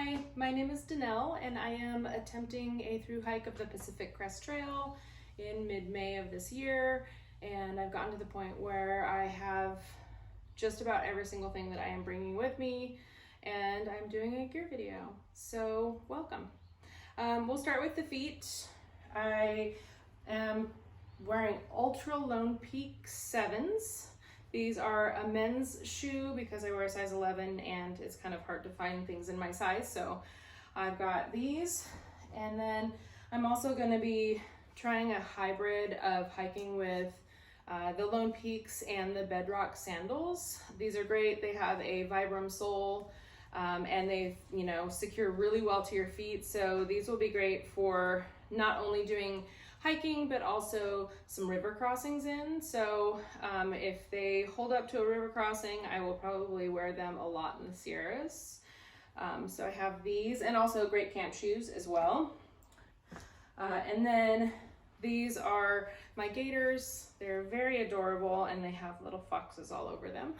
Hi, my name is Danelle and I am attempting a through hike of the Pacific Crest Trail in mid-May of this year, and I've gotten to the point where I have just about every single thing that I am bringing with me, and I'm doing a gear video, so welcome. We'll start with the feet. I am wearing Ultra Lone Peak 7s. These are a men's shoe because I wear a size 11 and it's kind of hard to find things in my size. So I've got these, and then I'm also going to be trying a hybrid of hiking with the Lone Peaks and the Bedrock sandals. These are great. They have a Vibram sole and they secure really well to your feet. So these will be great for not only doing hiking, but also some river crossings in. So if they hold up to a river crossing, I will probably wear them a lot in the Sierras. So I have these, and also great camp shoes as well. And then these are my gaiters. They're very adorable and they have little foxes all over them.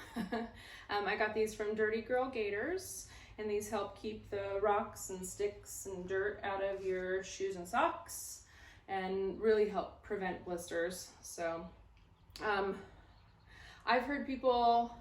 I got these from Dirty Girl Gaiters, and these help keep the rocks and sticks and dirt out of your shoes and socks, and really help prevent blisters. So I've heard people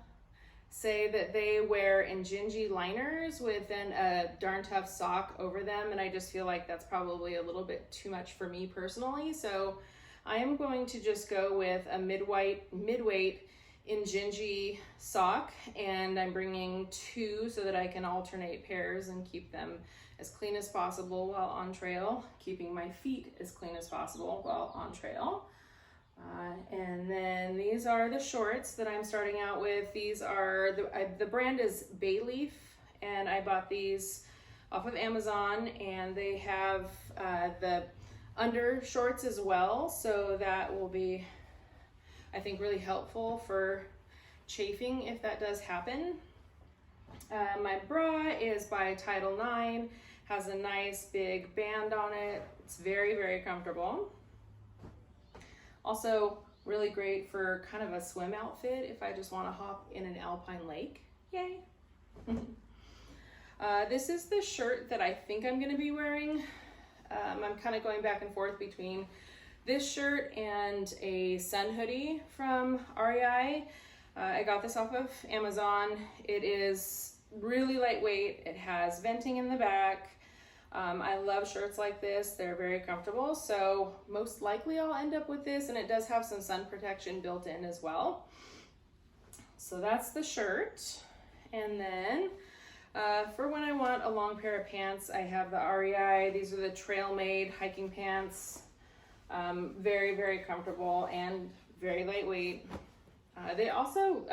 say that they wear Injinji liners with then a Darn Tough sock over them, and I just feel like that's probably a little bit too much for me personally. So I am going to just go with a mid-weight Injinji sock, and I'm bringing 2 so that I can alternate pairs and keep them as clean as possible while on trail, keeping my feet as clean as possible while on trail. And then these are the shorts that I'm starting out with. These are, the brand is Bayleaf, and I bought these off of Amazon, and they have the under shorts as well. So that will be, I think, really helpful for chafing if that does happen. My bra is by Title IX, has a nice big band on it. It's very, very comfortable. Also really great for kind of a swim outfit if I just want to hop in an alpine lake. Yay! This is the shirt that I think I'm going to be wearing. I'm kind of going back and forth between this shirt and a sun hoodie from REI. I got this off of Amazon. It is really lightweight. It has venting in the back. I love shirts like this. They're very comfortable. So most likely I'll end up with this, and it does have some sun protection built in as well. So that's the shirt. And then for when I want a long pair of pants, I have the REI. These are the Trail Made hiking pants. Very, very comfortable and very lightweight. They also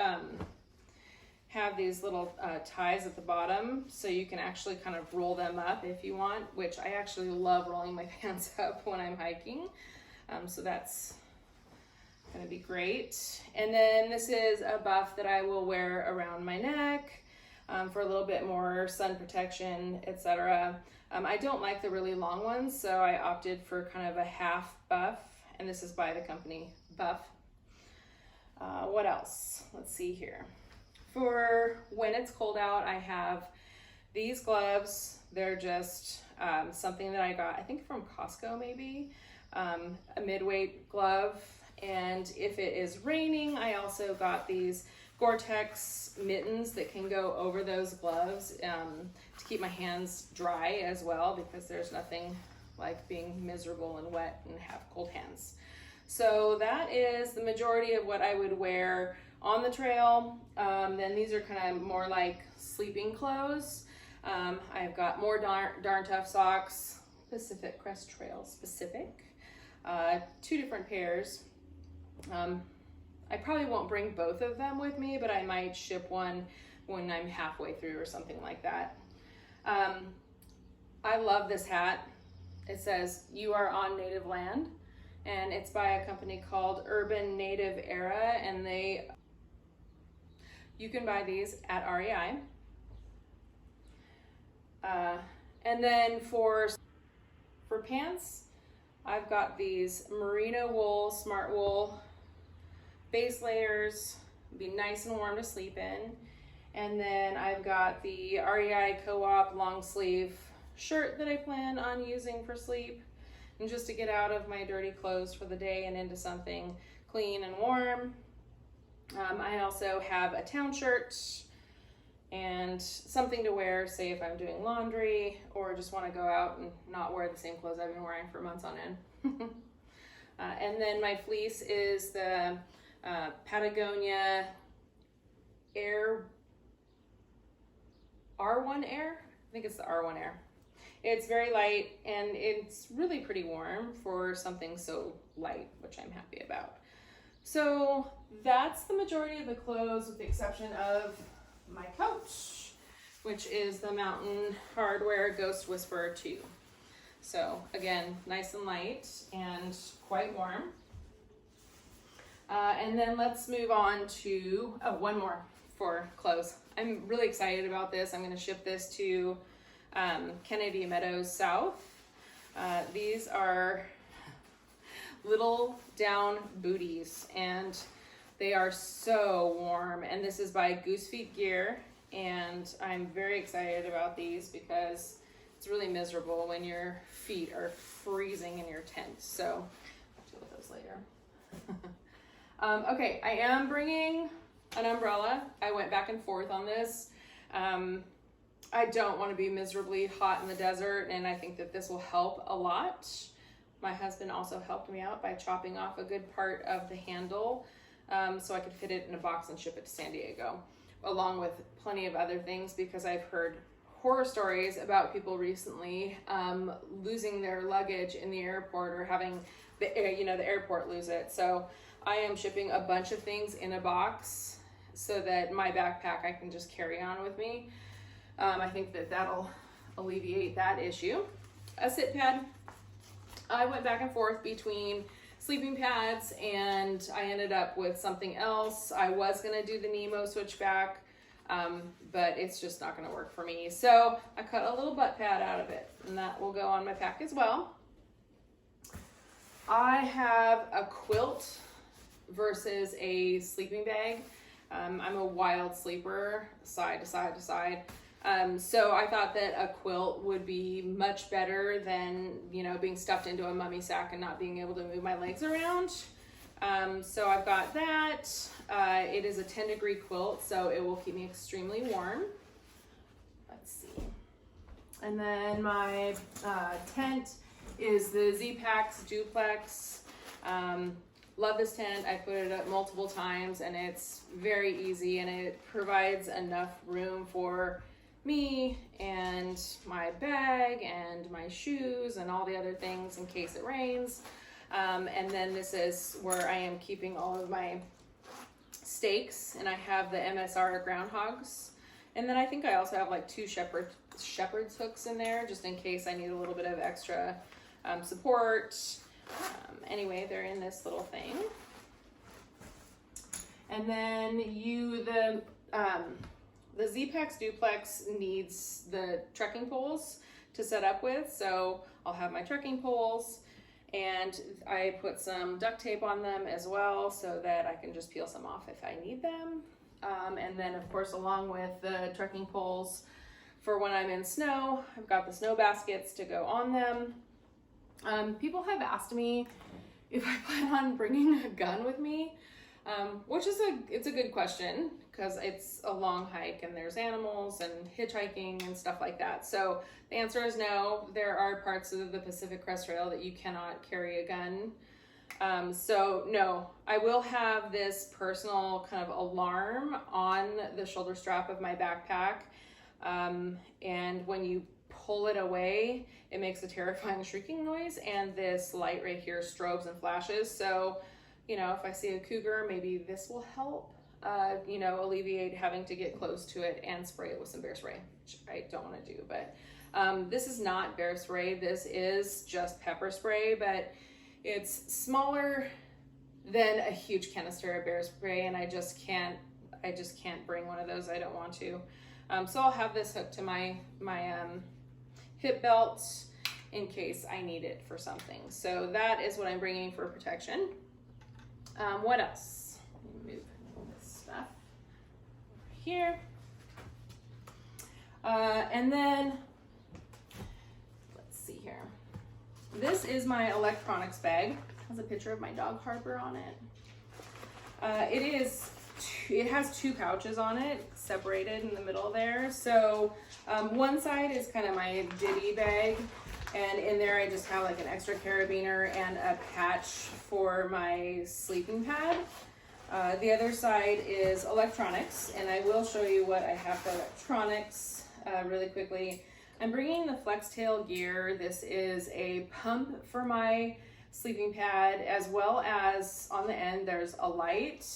have these little ties at the bottom, so you can actually kind of roll them up if you want, which I actually love rolling my pants up when I'm hiking. So that's gonna be great. And then this is a buff that I will wear around my neck for a little bit more sun protection, etc. I don't like the really long ones, so I opted for kind of a half buff, and this is by the company Buff. What else? Let's see here. For when it's cold out, I have these gloves. They're just something that I got, I think from Costco maybe, a mid-weight glove. And if it is raining, I also got these Gore-Tex mittens that can go over those gloves to keep my hands dry as well, because there's nothing like being miserable and wet and have cold hands. So that is the majority of what I would wear on the trail. Then these are kind of more like sleeping clothes. I've got more Darn Tough socks, Pacific Crest Trail specific, 2 different pairs. I probably won't bring both of them with me, but I might ship one when I'm halfway through or something like that. I love this hat. It says, "You are on native land," and it's by a company called Urban Native Era, and you can buy these at REI. And then for pants, I've got these merino wool, smart wool base layers. Be nice and warm to sleep in. And then I've got the REI Co-op long sleeve shirt that I plan on using for sleep, and just to get out of my dirty clothes for the day and into something clean and warm. I also have a town shirt and something to wear, say if I'm doing laundry or just want to go out and not wear the same clothes I've been wearing for months on end. And then my fleece is the Patagonia Air R1 Air. I think it's the R1 Air. It's very light and it's really pretty warm for something so light, which I'm happy about. So that's the majority of the clothes, with the exception of my coat, which is the Mountain Hardwear Ghost Whisperer 2. So again, nice and light and quite warm. And then let's move on to, one more for clothes. I'm really excited about this. I'm going to ship this to Kennedy Meadows South. These are little down booties and they are so warm, and this is by Goose Feet Gear, and I'm very excited about these because it's really miserable when your feet are freezing in your tent. So I'll deal with those later. Okay, I am bringing an umbrella. I went back and forth on this. I don't want to be miserably hot in the desert, and I think that this will help a lot. My husband also helped me out by chopping off a good part of the handle so I could fit it in a box and ship it to San Diego, along with plenty of other things, because I've heard horror stories about people recently losing their luggage in the airport, or having the airport lose it. So I am shipping a bunch of things in a box so that my backpack I can just carry on with me. I think that that'll alleviate that issue. A sit pad. I went back and forth between sleeping pads and I ended up with something else. I was gonna do the Nemo switchback, but it's just not gonna work for me. So I cut a little butt pad out of it, and that will go on my pack as well. I have a quilt versus a sleeping bag. I'm a wild sleeper, side to side to side. So I thought that a quilt would be much better than, being stuffed into a mummy sack and not being able to move my legs around. So I've got that. It is a 10-degree quilt, so it will keep me extremely warm. Let's see. And then my tent is the Z-Packs Duplex. Love this tent. I put it up multiple times and it's very easy, and it provides enough room for me and my bag and my shoes and all the other things in case it rains. And then this is where I am keeping all of my stakes, and I have the MSR groundhogs. And then I think I also have like 2 shepherd's hooks in there just in case I need a little bit of extra support. Anyway, they're in this little thing. And then the Z-Packs Duplex needs the trekking poles to set up with, so I'll have my trekking poles, and I put some duct tape on them as well so that I can just peel some off if I need them. And then of course, along with the trekking poles for when I'm in snow, I've got the snow baskets to go on them. People have asked me if I plan on bringing a gun with me, which is it's a good question, because it's a long hike and there's animals and hitchhiking and stuff like that. So the answer is no. There are parts of the Pacific Crest Trail that you cannot carry a gun. So no, I will have this personal kind of alarm on the shoulder strap of my backpack. And when you pull it away, it makes a terrifying shrieking noise, and this light right here strobes and flashes. So, if I see a cougar, maybe this will help, alleviate having to get close to it and spray it with some bear spray, which I don't want to do. But this is not bear spray. This is just pepper spray, but it's smaller than a huge canister of bear spray, and I just can't bring one of those. I don't want to. So I'll have this hooked to my hip belt in case I need it for something. So that is what I'm bringing for protection. What else? Let me move this stuff over here. And then, let's see here. This is my electronics bag. It has a picture of my dog Harper on it. It has two pouches on it, separated in the middle there. So one side is kind of my ditty bag, and in there I just have like an extra carabiner and a patch for my sleeping pad. The other side is electronics, and I will show you what I have for electronics really quickly. I'm bringing the Flextail gear. This is a pump for my sleeping pad, as well as on the end there's a light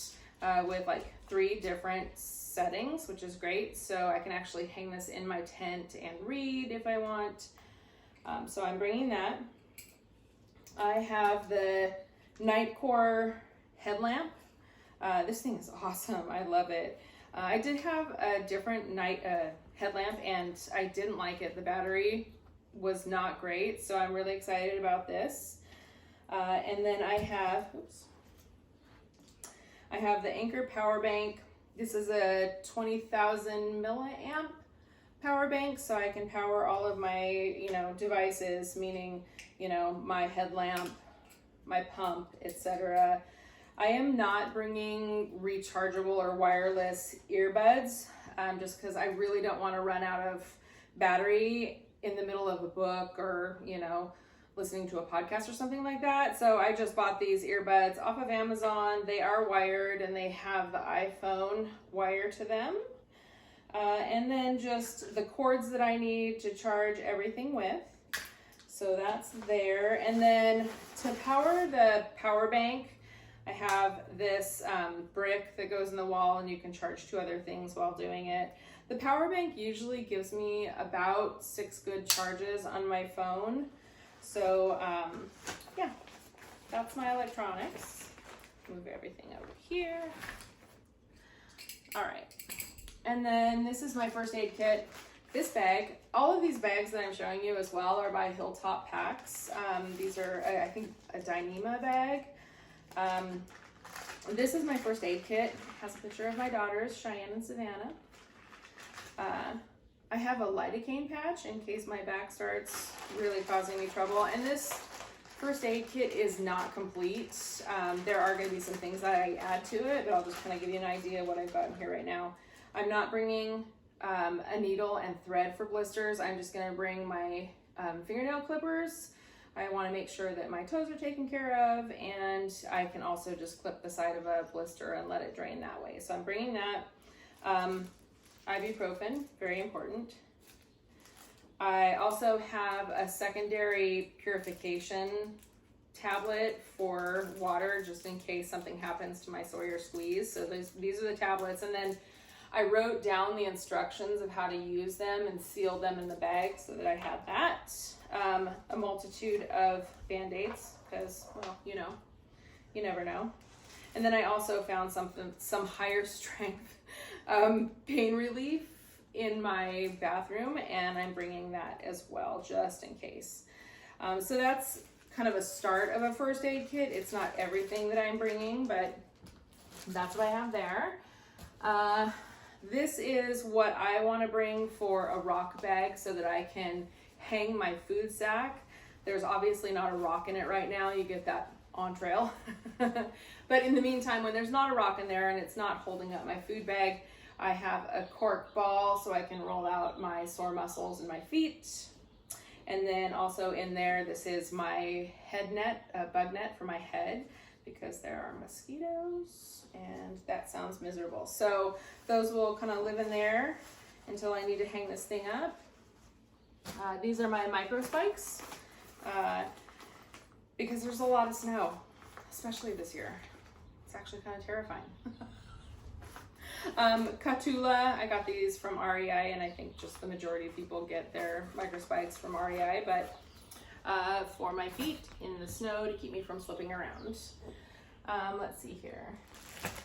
with like 3 different settings, which is great. So I can actually hang this in my tent and read if I want. So I'm bringing that. I have the Nightcore headlamp. This thing is awesome. I love it. I did have a different night headlamp and I didn't like it. The battery was not great, so I'm really excited about this. And then I have, I have the Anchor power bank. This is a 20,000 milliamp power bank, so I can power all of my, devices, meaning, my headlamp, my pump, etc. I am not bringing rechargeable or wireless earbuds, just because I really don't want to run out of battery in the middle of a book or, listening to a podcast or something like that. So I just bought these earbuds off of Amazon. They are wired and they have the iPhone wire to them. And then just the cords that I need to charge everything with. So that's there. And then to power the power bank, I have this brick that goes in the wall and you can charge 2 other things while doing it. The power bank usually gives me about 6 good charges on my phone. So yeah, that's my electronics. Move everything over here. All right. And then this is my first aid kit. This bag, all of these bags that I'm showing you as well are by Hilltop Packs. These are, I think, a Dyneema bag. This is my first aid kit. It has a picture of my daughters, Cheyenne and Savannah. I have a lidocaine patch in case my back starts really causing me trouble. And this first aid kit is not complete. There are going to be some things that I add to it, but I'll just kind of give you an idea of what I've got in here right now. I'm not bringing a needle and thread for blisters. I'm just going to bring my fingernail clippers. I want to make sure that my toes are taken care of, and I can also just clip the side of a blister and let it drain that way. So I'm bringing that. Ibuprofen, very important. I also have a secondary purification tablet for water, just in case something happens to my Sawyer squeeze. So these are the tablets, and then I wrote down the instructions of how to use them and sealed them in the bag so that I had that. A multitude of Band-Aids, because, well, you never know. And then I also found some higher strength pain relief in my bathroom, and I'm bringing that as well, just in case. So that's kind of a start of a first aid kit. It's not everything that I'm bringing, but that's what I have there. This is what I want to bring for a rock bag so that I can hang my food sack. There's obviously not a rock in it right now. You get that on trail. But in the meantime, when there's not a rock in there and it's not holding up my food bag, I have a cork ball so I can roll out my sore muscles in my feet. And then also in there, this is my head net, bug net for my head, because there are mosquitoes and that sounds miserable. So those will kind of live in there until I need to hang this thing up. These are my micro spikes because there's a lot of snow, especially this year. It's actually kind of terrifying. Catula, I got these from REI, and I think just the majority of people get their micro spikes from REI, but for my feet in the snow to keep me from slipping around. Let's see here.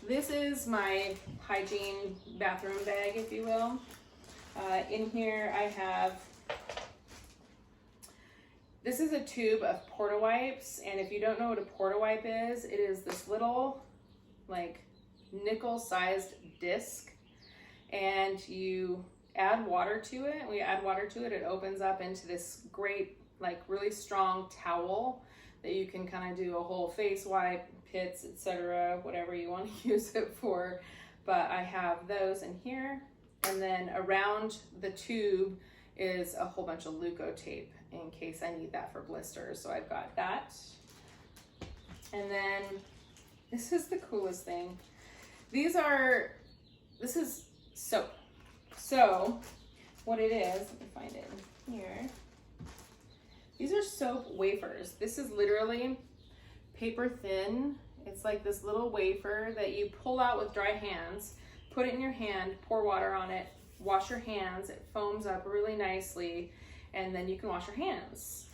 This is my hygiene bathroom bag, if you will. In here I have, this is a tube of Porta Wipes, and if you don't know what a Porta Wipe is, it is this little like nickel-sized disc, and you add water to it, it opens up into this great, like really strong towel that you can kind of do a whole face wipe, pits, etc., whatever you want to use it for. But I have those in here, and then around the tube is a whole bunch of Leuco tape in case I need that for blisters. So I've got that. And then this is the coolest thing. This is soap. So what it is, let me find it in here. These are soap wafers. This is literally paper thin. It's like this little wafer that you pull out with dry hands, put it in your hand, pour water on it, wash your hands. It foams up really nicely, and then you can wash your hands.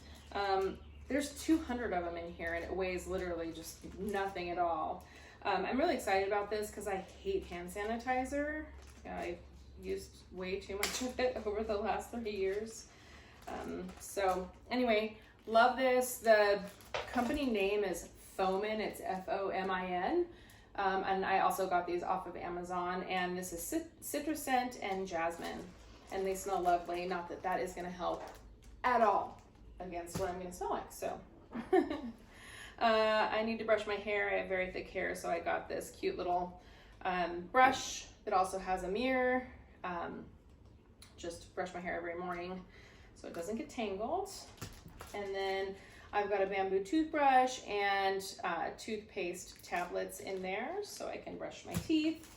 There's 200 of them in here, and it weighs literally just nothing at all. I'm really excited about this because I hate hand sanitizer. I've used way too much of it over the last 30 years. So anyway, love this. The company name is Fomin. It's Fomin. And I also got these off of Amazon, and this is citrus scent and jasmine, and they smell lovely. Not that that is going to help at all against what I'm going to smell like. So I need to brush my hair. I have very thick hair, so I got this cute little brush that also has a mirror. Just brush my hair every morning so it doesn't get tangled. And then I've got a bamboo toothbrush and toothpaste tablets in there so I can brush my teeth.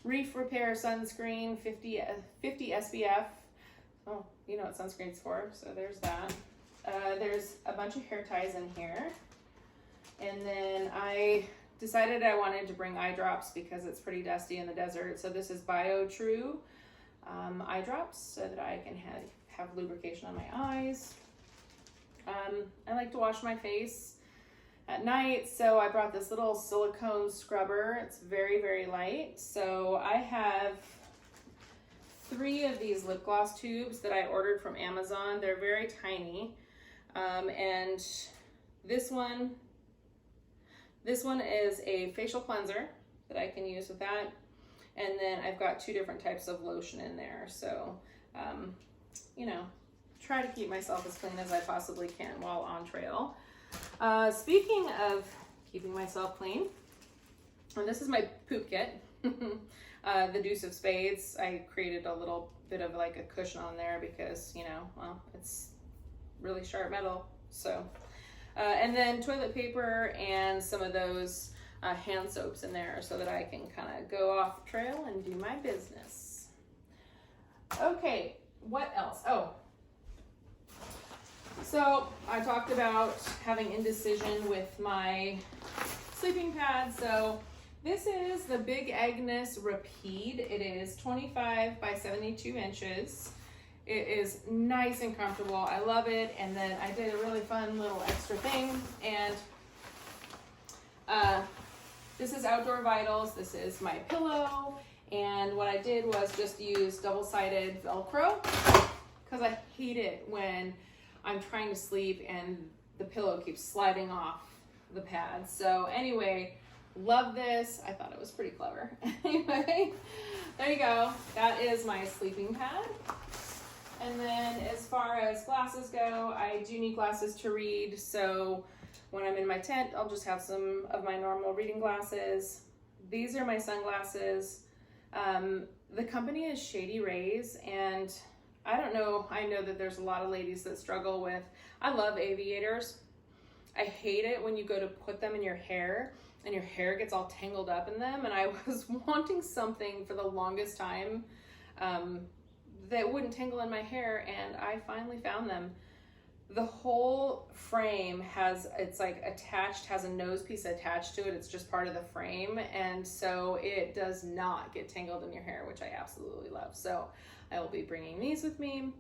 Reef Repair sunscreen, 50 SPF. Oh, you know what sunscreen's for, so there's that. There's a bunch of hair ties in here. And then I decided I wanted to bring eye drops because it's pretty dusty in the desert. So this is BioTrue eye drops so that I can have lubrication on my eyes. I like to wash my face at night, so I brought this little silicone scrubber. It's very, very light. So I have 3 of these lip gloss tubes that I ordered from Amazon. They're very tiny. And this one is a facial cleanser that I can use with that. And then I've got 2 different types of lotion in there. So, you know, try to keep myself as clean as I possibly can while on trail. Speaking of keeping myself clean, and this is my poop kit, the Deuce of Spades. I created a little bit of like a cushion on there because, you know, well, it's really sharp metal. So, and then toilet paper and some of those hand soaps in there so that I can kind of go off trail and do my business. Okay, what else? Oh, so I talked about having indecision with my sleeping pad. So this is the Big Agnes Rapide. It is 25 by 72 inches. It is nice and comfortable. I love it. And then I did a really fun little extra thing. And this is Outdoor Vitals. This is my pillow. And what I did was just use double-sided Velcro because I hate it when I'm trying to sleep and the pillow keeps sliding off the pad. So anyway, love this. I thought it was pretty clever. Anyway, there you go. That is my sleeping pad. And then as far as glasses go, I do need glasses to read. So when I'm in my tent, I'll just have some of my normal reading glasses. These are my sunglasses. The company is Shady Rays, and I don't know, I know that there's a lot of ladies that struggle with, I love aviators. I hate it when you go to put them in your hair and your hair gets all tangled up in them. And I was wanting something for the longest time that wouldn't tangle in my hair, and I finally found them. The whole frame has, it's like attached, has a nose piece attached to it. It's just part of the frame. And so it does not get tangled in your hair, which I absolutely love. So I will be bringing these with me.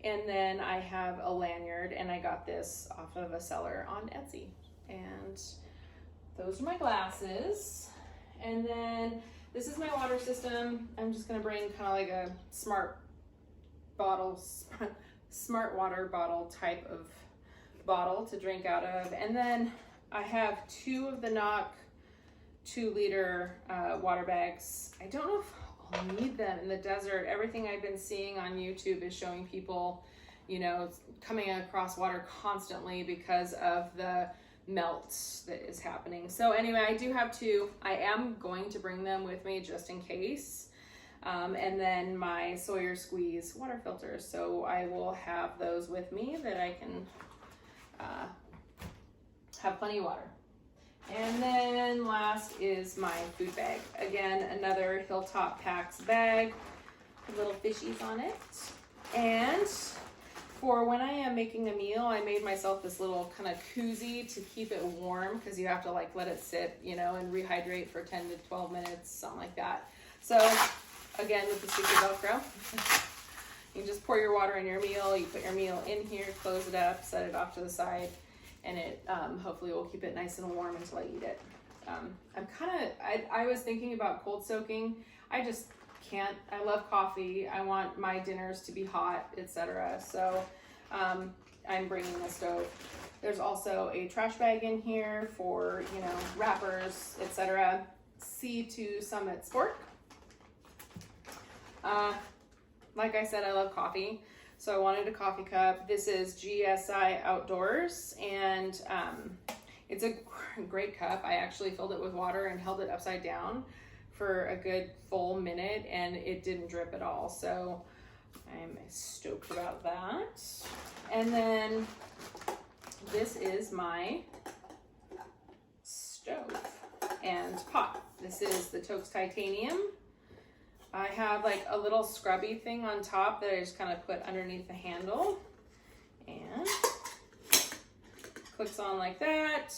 And then I have a lanyard, and I got this off of a seller on Etsy. And those are my glasses. And then this is my water system. I'm just gonna bring kind of like a smart water bottle type of bottle to drink out of. And then I have 2 of the NOC 2-liter water bags. I don't know if people need them in the desert. Everything I've been seeing on YouTube is showing people, you know, coming across water constantly because of the melt that is happening. So anyway, I do have two. I am going to bring them with me just in case. And then my Sawyer Squeeze water filters. So I will have those with me that I can have plenty of water. And then last is my food bag. Again, another Hilltop Packs bag, little fishies on it. And for when I am making a meal, I made myself this little kind of koozie to keep it warm, because you have to like let it sit, you know, and rehydrate for 10 to 12 minutes, something like that. So again, with the super Velcro, you just pour your water in your meal, you put your meal in here, close it up, set it off to the side, and it hopefully will keep it nice and warm until I eat it. I was thinking about cold soaking. I just can't. I love coffee. I want my dinners to be hot, etc. So I'm bringing the stove. There's also a trash bag in here for, you know, wrappers, etc. C2 Summit Sport. Like I said, I love coffee, so I wanted a coffee cup. This is GSI Outdoors, and it's a great cup. I actually filled it with water and held it upside down for a good full minute, and it didn't drip at all, so I'm stoked about that. And then this is my stove and pot. This is the Toaks Titanium. I have like a little scrubby thing on top that I just kind of put underneath the handle, and clicks on like that.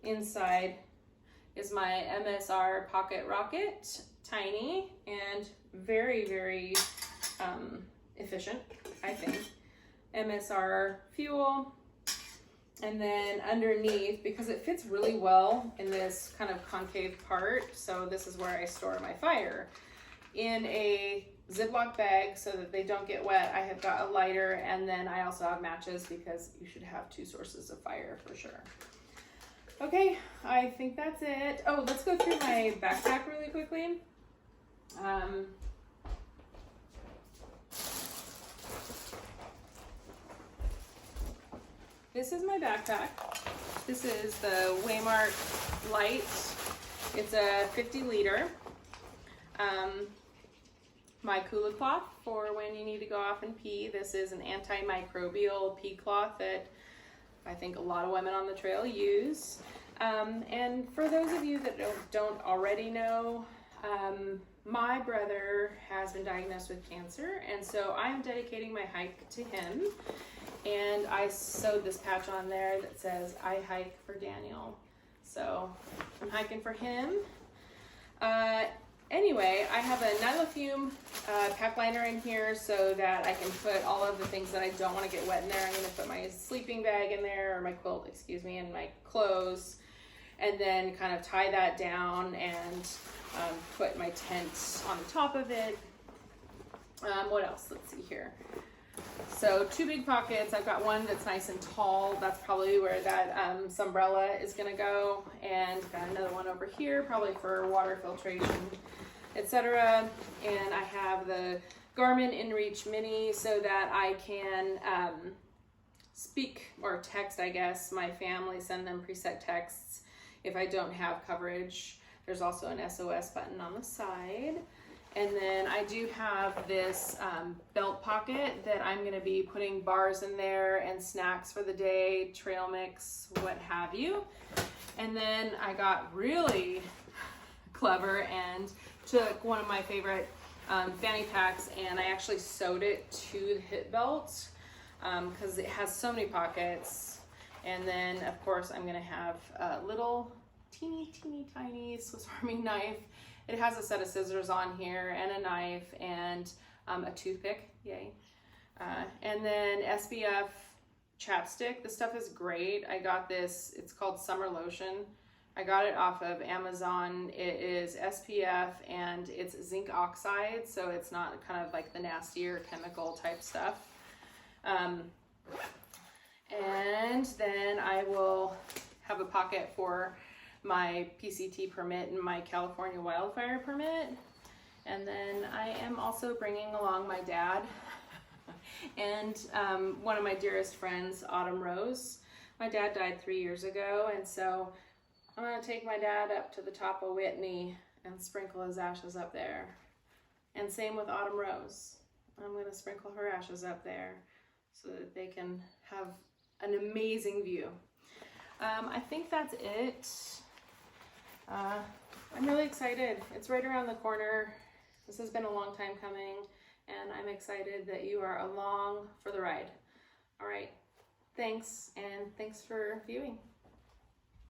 Inside is my MSR Pocket Rocket, tiny and very, very efficient, I think. MSR fuel. And then underneath, because it fits really well in this kind of concave part, so this is where I store my fire. In a Ziploc bag so that they don't get wet, I have got a lighter, and then I also have matches, because you should have two sources of fire for sure. Okay, I think that's it. Oh, let's go through my backpack really quickly. This is my backpack. This is the Waymark Light. It's a 50 liter. My Cooler cloth for when you need to go off and pee. This is an antimicrobial pee cloth that I think a lot of women on the trail use. And for those of you that don't already know, my brother has been diagnosed with cancer, and so I'm dedicating my hike to him. And I sewed this patch on there that says, "I hike for Daniel." So I'm hiking for him. Anyway, I have a Nylofume pack liner in here so that I can put all of the things that I don't want to get wet in there. I'm going to put my sleeping bag in there, or my quilt, excuse me, and my clothes, and then kind of tie that down and put my tent on the top of it. What else? Let's see here. So 2 big pockets. I've got one that's nice and tall. That's probably where that umbrella is going to go. And got another one over here, probably for water filtration, etc. And I have the Garmin InReach Mini so that I can speak or text, I guess, my family, send them preset texts if I don't have coverage. There's also an SOS button on the side. And then I do have this belt pocket that I'm going to be putting bars in there and snacks for the day, trail mix, what have you. And then I got really clever and took one of my favorite fanny packs, and I actually sewed it to the hip belt because it has so many pockets. And then of course I'm going to have a little teeny tiny Swiss Army knife. It has a set of scissors on here and a knife and a toothpick, yay. And then SPF chapstick. This stuff is great. I got this, it's called Summer Lotion. I got it off of Amazon. It is SPF and it's zinc oxide, so it's not kind of like the nastier chemical type stuff. And then I will have a pocket for my PCT permit and my California wildfire permit. And then I am also bringing along my dad and one of my dearest friends, Autumn Rose. My dad died 3 years ago, and so I'm gonna take my dad up to the top of Whitney and sprinkle his ashes up there. And same with Autumn Rose. I'm gonna sprinkle her ashes up there so that they can have an amazing view. I think that's it. I'm really excited. It's right around the corner. This has been a long time coming, and I'm excited that you are along for the ride. All right, thanks, and thanks for viewing.